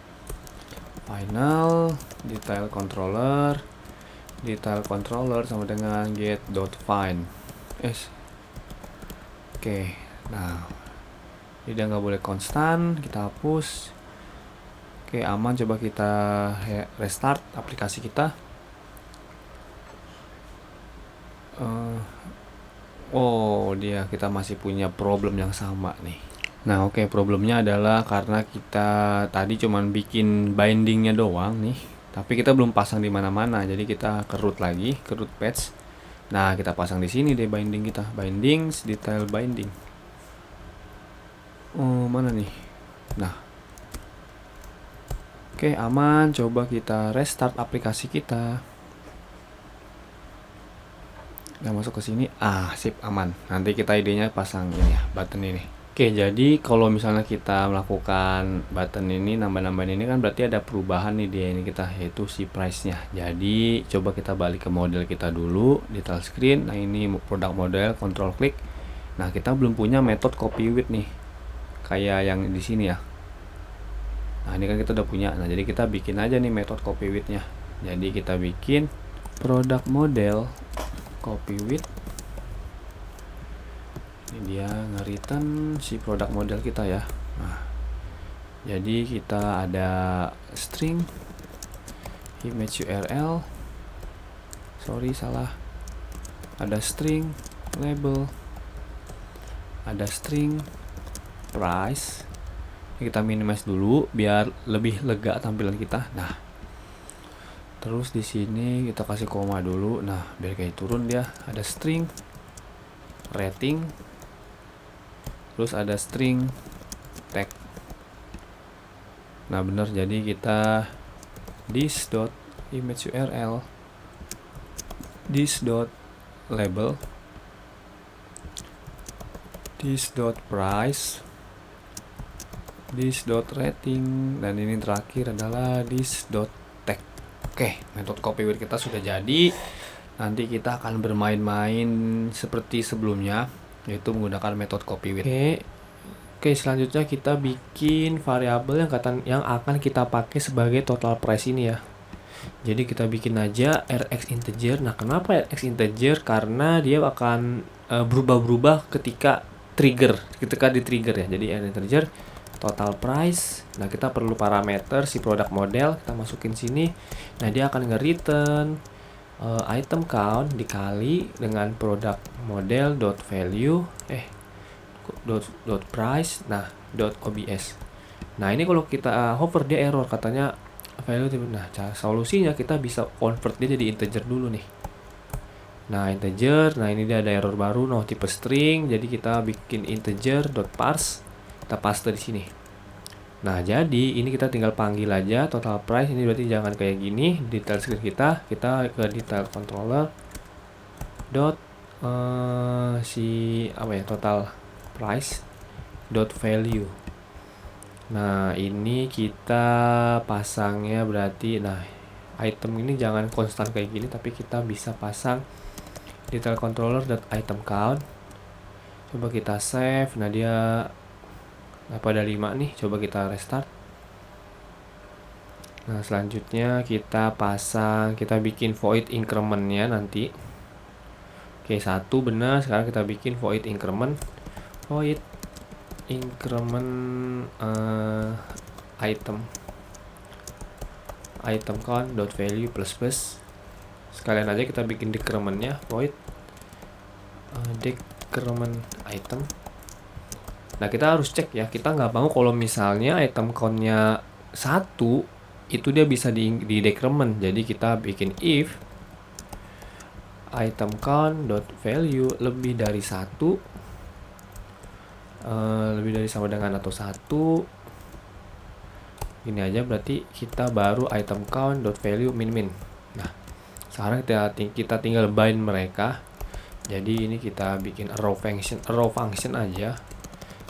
Final detail controller sama dengan get.find. Oke, nah ini udah nggak boleh konstan, kita hapus. Oke, aman. Coba kita restart aplikasi kita. Oh, kita masih punya problem yang sama nih. Nah, oke, problemnya adalah karena kita tadi cuman bikin bindingnya doang nih, tapi kita belum pasang di mana-mana. Jadi kita ke root lagi, ke root patch. Nah, kita pasang di sini deh binding kita, bindings detail binding. Oh, mana nih? Nah, oke, aman. Coba kita restart aplikasi kita. Nah, masuk ke sini. Sip, aman. Nanti kita idenya pasang ini ya, button ini. Oke, jadi kalau misalnya kita melakukan button ini, nambah-nambahin ini kan berarti ada perubahan nih dia ini kita, yaitu si price-nya. Jadi coba kita balik ke model kita dulu, detail screen. Nah, ini product model, control click. Nah, kita belum punya metode copy width nih, kayak yang di sini ya. Nah, ini kan kita udah punya. Nah, jadi kita bikin aja nih metode copy width-nya. Jadi kita bikin product model copy width. Ini dia nge-return si produk model kita ya. Nah, jadi kita ada string image URL, salah, ada string label, ada string price. Ini kita minimize dulu biar lebih lega tampilan kita. Nah, terus di sini kita kasih koma dulu. Nah, biar kayak turun dia. Ada string rating, terus ada string tag. Nah, bener, jadi kita this.image URL, this label, this dot price, this dot rating, dan ini terakhir adalah this dot tag. Oke, metode copyword kita sudah jadi. Nanti kita akan bermain-main seperti sebelumnya, yaitu menggunakan metode copyword. Oke, selanjutnya kita bikin variabel yang akan kita pakai sebagai total price ini ya. Jadi kita bikin aja rx integer. Nah, kenapa rx integer? Karena dia akan berubah-berubah ketika di trigger ya. Jadi rx integer total price. Nah, kita perlu parameter si product model, kita masukin sini. Nah, dia akan nge-return item count dikali dengan product model dot value dot price, nah dot obs. Nah, ini kalau kita hover dia error, katanya value. Nah, cara solusinya kita bisa convert dia jadi integer dulu nih. Nah, integer, nah ini dia ada error baru, no tipe string. Jadi kita bikin integer dot parse, kita paste di sini. Nah, jadi ini kita tinggal panggil aja total price. Ini berarti jangan kayak gini. Detail screen kita ke detail controller dot total price dot value. Nah, ini kita pasangnya berarti, nah item ini jangan konstan kayak gini, tapi kita bisa pasang detail controller dot item count. Coba kita save. Nah, dia pada 5 nih, coba kita restart. Nah, selanjutnya kita bikin void incrementnya nanti. Oke, 1 benar. Sekarang kita bikin void increment item count dot value plus. Sekalian aja kita bikin decrementnya, void decrement item. Nah, kita harus cek ya, kita nggak mau kalau misalnya item count-nya 1 itu dia bisa di decrement. Jadi kita bikin if item count dot value lebih dari 1, lebih dari sama dengan atau 1. Ini aja berarti kita baru item count dot value min. Nah, sekarang kita tinggal bind mereka. Jadi ini kita bikin arrow function aja.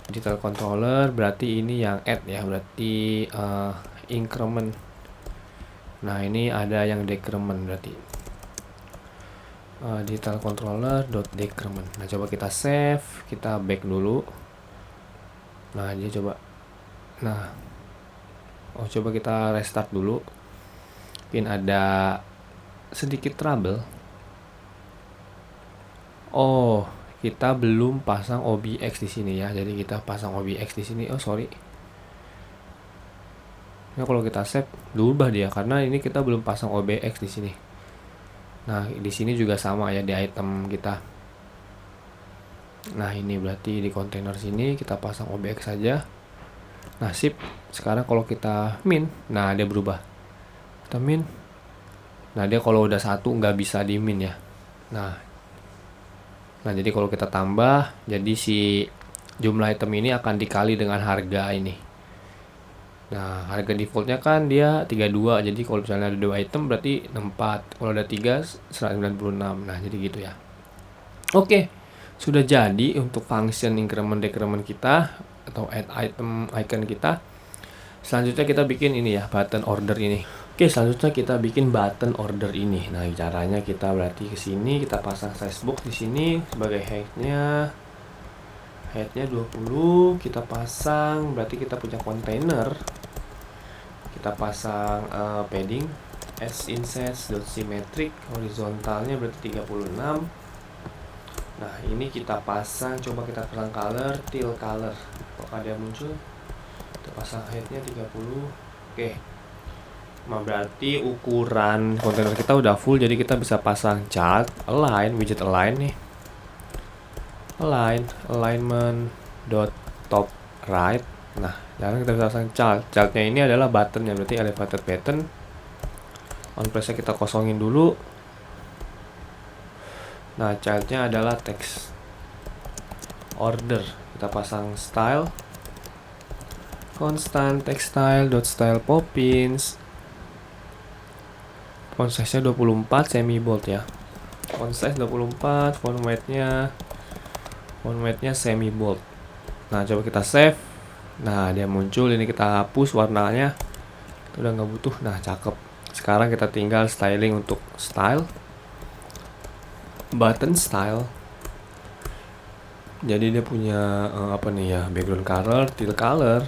Detail controller berarti ini yang add ya, berarti increment. Nah, ini ada yang decrement berarti detail controller dot decrement. Nah, coba kita save, kita back dulu. Nah, dia coba. Nah, coba kita restart dulu. Mungkin ada sedikit trouble. Kita belum pasang OBX di sini ya. Jadi kita pasang OBX di sini. Sorry. Nah, kalau kita save berubah dia karena ini kita belum pasang OBX di sini. Nah, di sini juga sama ya di item kita. Nah, ini berarti di kontainer sini kita pasang OBX saja. Nah, sip. Sekarang kalau kita min, nah dia berubah. Kita min. Nah, dia kalau udah 1 nggak bisa di min ya. Nah, jadi kalau kita tambah, jadi si jumlah item ini akan dikali dengan harga ini. Nah, harga defaultnya kan dia 32. Jadi kalau misalnya ada 2 item berarti 64. Kalau ada 3, 196. Nah, jadi gitu ya. Oke, sudah jadi untuk function increment decrement kita atau add item icon kita. Selanjutnya kita bikin ini ya, button order ini. Oke, selanjutnya kita bikin button order ini. Nah, caranya kita berarti ke sini, kita pasang size box di sini sebagai headnya 20. Kita pasang, berarti kita punya kontainer. Kita pasang padding as inset.symmetric, horizontalnya berarti 36. Nah, ini kita pasang, coba kita pasang color, teal color. Kok ada yang muncul? Kita pasang headnya 30. Oke. Nah, berarti ukuran kontainer kita udah full, jadi kita bisa pasang chart, align, widget align nih. Alignment dot top right. Nah, sekarang kita bisa pasang chart. Chartnya ini adalah buttonnya, berarti elevated pattern. On place-nya kita kosongin dulu. Nah, chartnya adalah text order. Kita pasang style, constant text style dot style poppins. Font size-nya 24 semi bold ya. font size 24, font weight-nya semi bold. Nah, coba kita save. Nah, dia muncul, ini kita hapus warnanya. Itu udah nggak butuh. Nah, cakep. Sekarang kita tinggal styling untuk style. Button style. Jadi dia punya apa nih ya, background color, teal color.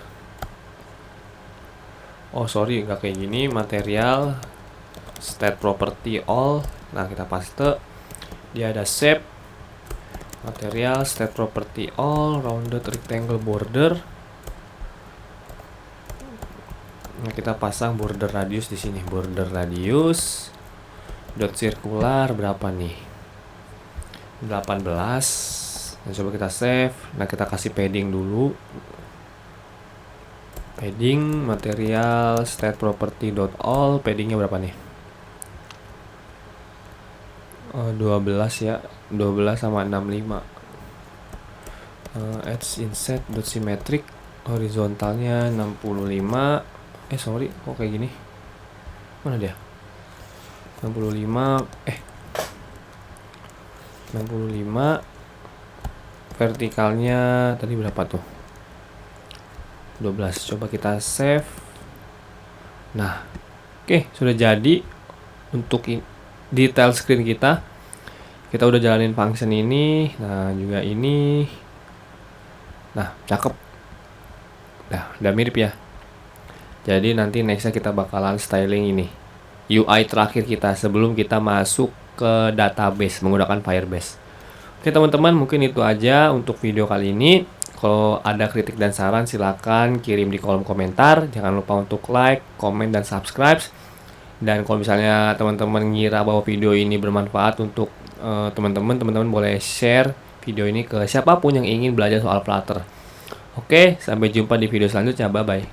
Oh sorry, nggak kayak gini. Material, state property all. Nah, kita paste. Dia ada shape, material, state property all, rounded rectangle border. Nah, kita pasang border radius di sini. Border radius dot circular berapa nih? 18. Nah, coba kita save. Nah, kita kasih padding dulu. Padding material state property dot all, paddingnya berapa nih? 12 ya, 12 sama 65. Edge inset dot symmetric, horizontalnya 65. Sorry, kok kayak gini? Mana dia? 65. 65. Vertikalnya tadi berapa tuh? 12. Coba kita save. Nah, oke, sudah jadi untuk detail screen kita. Kita udah jalanin function ini. Nah, juga ini. Nah, cakep. Nah, udah mirip ya. Jadi nanti nextnya kita bakalan styling ini, UI terakhir kita sebelum kita masuk ke database menggunakan Firebase. Oke teman-teman, mungkin itu aja untuk video kali ini. Kalau ada kritik dan saran silakan kirim di kolom komentar. Jangan lupa untuk like, komen, dan subscribe. Dan kalau misalnya teman-teman ngira bahwa video ini bermanfaat untuk teman-teman boleh share video ini ke siapapun yang ingin belajar soal Flutter. Oke, sampai jumpa di video selanjutnya. Bye bye.